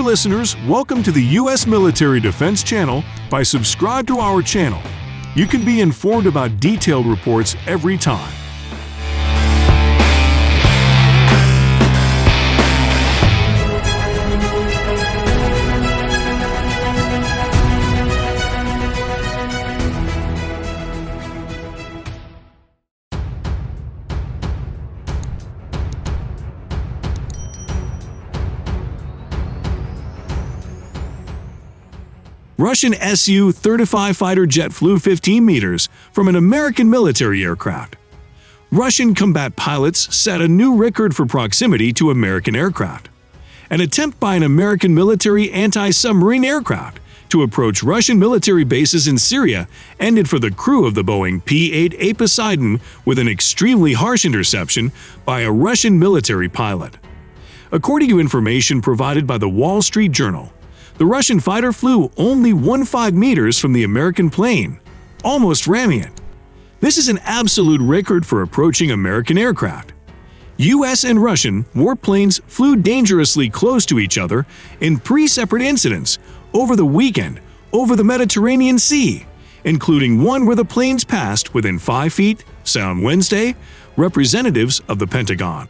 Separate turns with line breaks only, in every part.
listeners, welcome to the U.S. Military Defense Channel by subscribe to our channel. You can be informed about detailed reports every time. Russian Su-35 fighter jet flew 15 meters from an American military aircraft. Russian combat pilots set a new record for proximity to American aircraft. An attempt by an American military anti-submarine aircraft to approach Russian military bases in Syria ended for the crew of the Boeing P-8A Poseidon with an extremely harsh interception by a Russian military pilot. According to information provided by the Wall Street Journal, the Russian fighter flew only 15 meters from the American plane, almost ramming it. This is an absolute record for approaching American aircraft. U.S. and Russian warplanes flew dangerously close to each other in 3 separate incidents over the weekend over the Mediterranean Sea, including one where the planes passed within 5 feet, said on Wednesday, representatives of the Pentagon.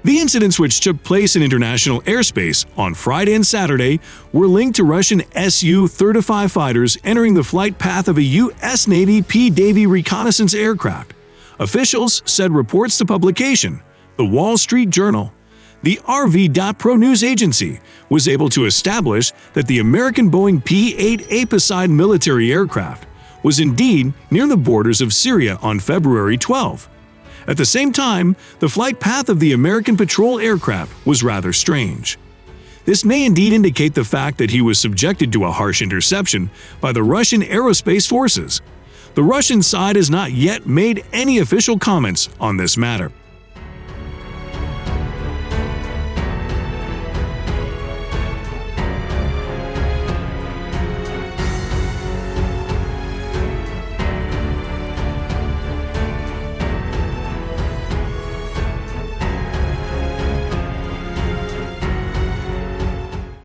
The incidents, which took place in international airspace on Friday and Saturday, were linked to Russian Su-35 fighters entering the flight path of a U.S. Navy P-8A reconnaissance aircraft. Officials said reports to publication, The Wall Street Journal. The RV.Pro news agency was able to establish that the American Boeing P-8A Poseidon military aircraft was indeed near the borders of Syria on February 12. At the same time, the flight path of the American patrol aircraft was rather strange. This may indeed indicate the fact that he was subjected to a harsh interception by the Russian aerospace forces. The Russian side has not yet made any official comments on this matter.